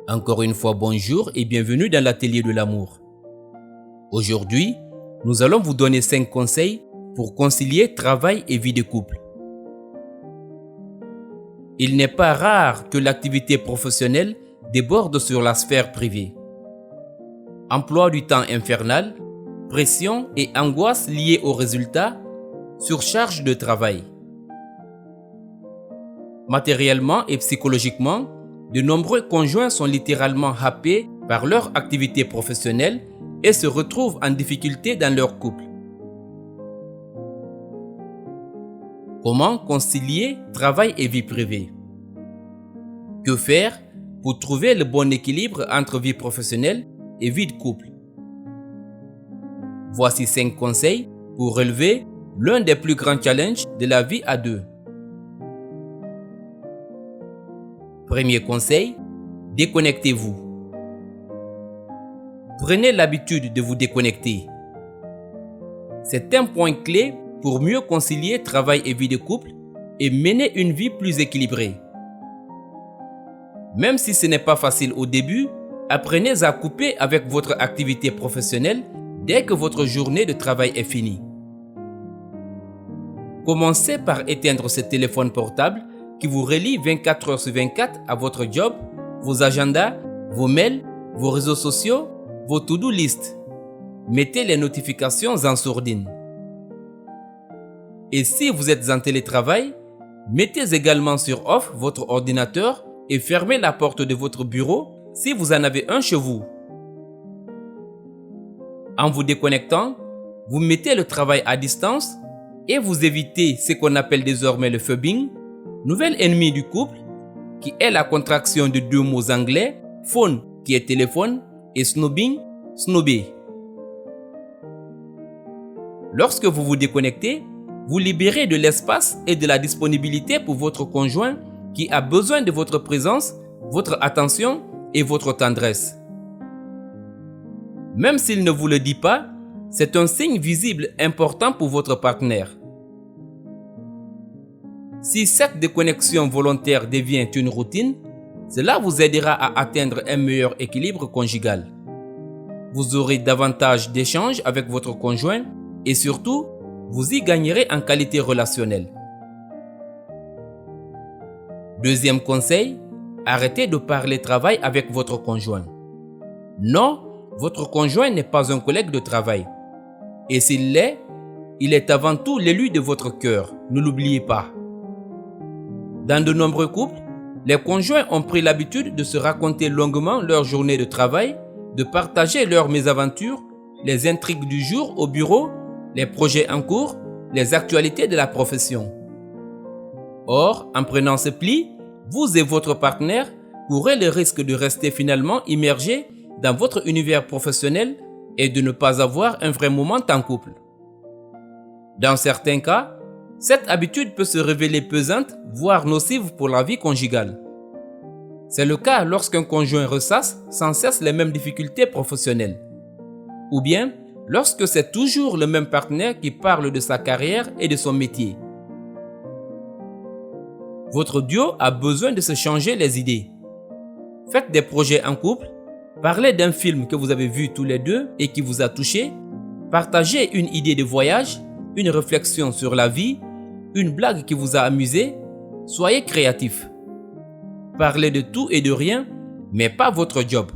Encore une fois, bonjour et bienvenue dans l'atelier de l'amour. Aujourd'hui, nous allons vous donner 5 conseils pour concilier travail et vie de couple. Il n'est pas rare que l'activité professionnelle déborde sur la sphère privée. Emploi du temps infernal, pression et angoisse liées aux résultats, surcharge de travail. Matériellement et psychologiquement, de nombreux conjoints sont littéralement happés par leur activité professionnelle et se retrouvent en difficulté dans leur couple. Comment concilier travail et vie privée? Que faire pour trouver le bon équilibre entre vie professionnelle et vie de couple? Voici 5 conseils pour relever l'un des plus grands challenges de la vie à deux. Premier conseil, déconnectez-vous. Prenez l'habitude de vous déconnecter. C'est un point clé pour mieux concilier travail et vie de couple et mener une vie plus équilibrée. Même si ce n'est pas facile au début, apprenez à couper avec votre activité professionnelle dès que votre journée de travail est finie. Commencez par éteindre ce téléphone portable qui vous relie 24 heures sur 24 à votre job, vos agendas, vos mails, vos réseaux sociaux, vos to-do list. Mettez les notifications en sourdine. Et si vous êtes en télétravail, mettez également sur off votre ordinateur et fermez la porte de votre bureau si vous en avez un chez vous. En vous déconnectant, vous mettez le travail à distance et vous évitez ce qu'on appelle désormais le phubbing, nouvel ennemi du couple, qui est la contraction de deux mots anglais, phone qui est téléphone et snobbing, snobber. Lorsque vous vous déconnectez, vous libérez de l'espace et de la disponibilité pour votre conjoint qui a besoin de votre présence, votre attention et votre tendresse. Même s'il ne vous le dit pas, c'est un signe visible important pour votre partenaire. Si cette déconnexion volontaire devient une routine, cela vous aidera à atteindre un meilleur équilibre conjugal. Vous aurez davantage d'échanges avec votre conjoint et surtout, vous y gagnerez en qualité relationnelle. Deuxième conseil, arrêtez de parler travail avec votre conjoint. Non, votre conjoint n'est pas un collègue de travail. Et s'il l'est, il est avant tout l'élu de votre cœur, ne l'oubliez pas. Dans de nombreux couples, les conjoints ont pris l'habitude de se raconter longuement leur journée de travail, de partager leurs mésaventures, les intrigues du jour au bureau, les projets en cours, les actualités de la profession. Or, en prenant ce pli, vous et votre partenaire courez le risque de rester finalement immergés dans votre univers professionnel et de ne pas avoir un vrai moment en couple. Dans certains cas, cette habitude peut se révéler pesante, voire nocive pour la vie conjugale. C'est le cas lorsqu'un conjoint ressasse sans cesse les mêmes difficultés professionnelles. Ou bien lorsque c'est toujours le même partenaire qui parle de sa carrière et de son métier. Votre duo a besoin de se changer les idées. Faites des projets en couple, parlez d'un film que vous avez vu tous les deux et qui vous a touché, partagez une idée de voyage, une réflexion sur la vie, une blague qui vous a amusé, soyez créatif. Parlez de tout et de rien, mais pas votre job.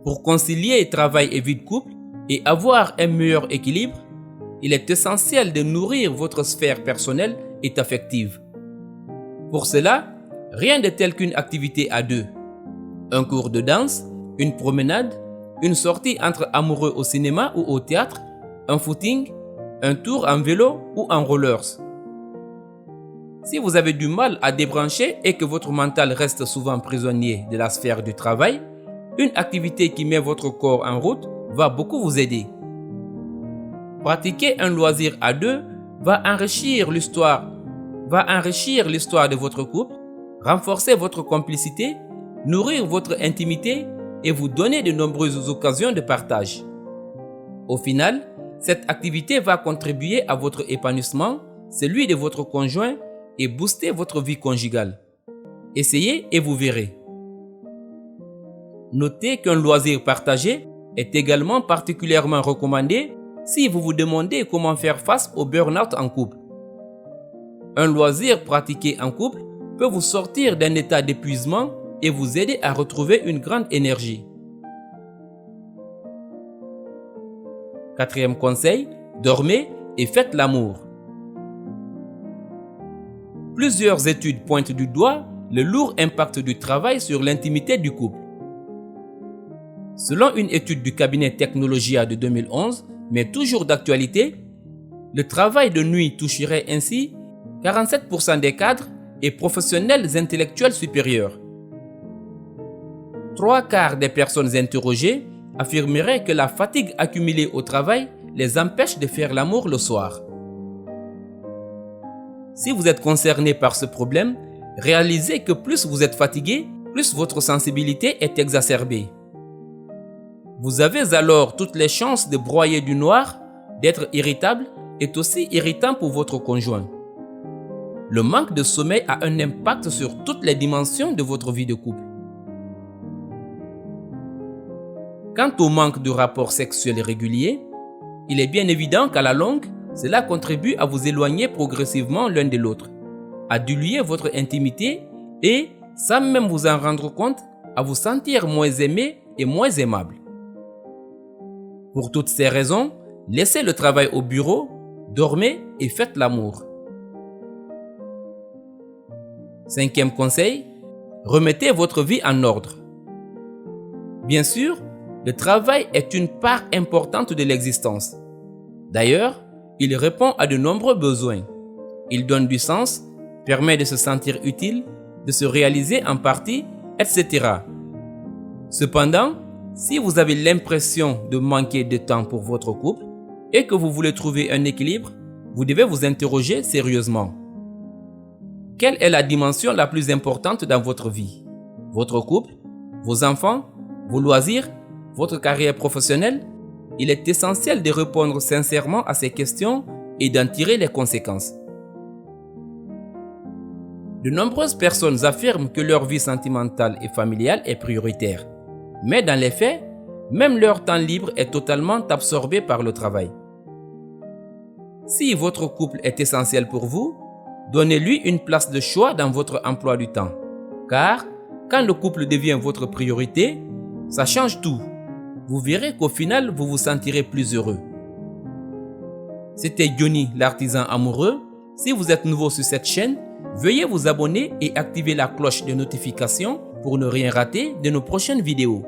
Pour concilier travail et vie de couple et avoir un meilleur équilibre, il est essentiel de nourrir votre sphère personnelle et affective. Pour cela, rien de tel qu'une activité à deux. Un cours de danse, une promenade, une sortie entre amoureux au cinéma ou au théâtre, un footing, un tour en vélo ou en rollers. Si vous avez du mal à débrancher et que votre mental reste souvent prisonnier de la sphère du travail, une activité qui met votre corps en route va beaucoup vous aider. Pratiquer un loisir à deux va enrichir l'histoire de votre couple, renforcer votre complicité, nourrir votre intimité et vous donner de nombreuses occasions de partage. Au final, cette activité va contribuer à votre épanouissement, celui de votre conjoint et booster votre vie conjugale. Essayez et vous verrez. Notez qu'un loisir partagé est également particulièrement recommandé si vous vous demandez comment faire face au burn-out en couple. Un loisir pratiqué en couple peut vous sortir d'un état d'épuisement et vous aider à retrouver une grande énergie. Quatrième conseil, dormez et faites l'amour. Plusieurs études pointent du doigt le lourd impact du travail sur l'intimité du couple. Selon une étude du cabinet Technologia de 2011, mais toujours d'actualité, le travail de nuit toucherait ainsi 47% des cadres et professionnels intellectuels supérieurs. 3/4 des personnes interrogées affirmeraient que la fatigue accumulée au travail les empêche de faire l'amour le soir. Si vous êtes concerné par ce problème, réalisez que plus vous êtes fatigué, plus votre sensibilité est exacerbée. Vous avez alors toutes les chances de broyer du noir, d'être irritable et aussi irritant pour votre conjoint. Le manque de sommeil a un impact sur toutes les dimensions de votre vie de couple. Quant au manque de rapports sexuels réguliers, il est bien évident qu'à la longue, cela contribue à vous éloigner progressivement l'un de l'autre, à diluer votre intimité et, sans même vous en rendre compte, à vous sentir moins aimé et moins aimable. Pour toutes ces raisons, laissez le travail au bureau, dormez et faites l'amour. Cinquième conseil, remettez votre vie en ordre. Bien sûr, le travail est une part importante de l'existence. D'ailleurs, il répond à de nombreux besoins. Il donne du sens, permet de se sentir utile, de se réaliser en partie, etc. Cependant, si vous avez l'impression de manquer de temps pour votre couple et que vous voulez trouver un équilibre, vous devez vous interroger sérieusement. Quelle est la dimension la plus importante dans votre vie? Votre couple? Vos enfants? Vos loisirs? Votre carrière professionnelle? Il est essentiel de répondre sincèrement à ces questions et d'en tirer les conséquences. De nombreuses personnes affirment que leur vie sentimentale et familiale est prioritaire. Mais dans les faits, même leur temps libre est totalement absorbé par le travail. Si votre couple est essentiel pour vous, donnez-lui une place de choix dans votre emploi du temps. Car quand le couple devient votre priorité, ça change tout. Vous verrez qu'au final, vous vous sentirez plus heureux. C'était Johnny, l'artisan amoureux. Si vous êtes nouveau sur cette chaîne, veuillez vous abonner et activer la cloche de notification pour ne rien rater de nos prochaines vidéos.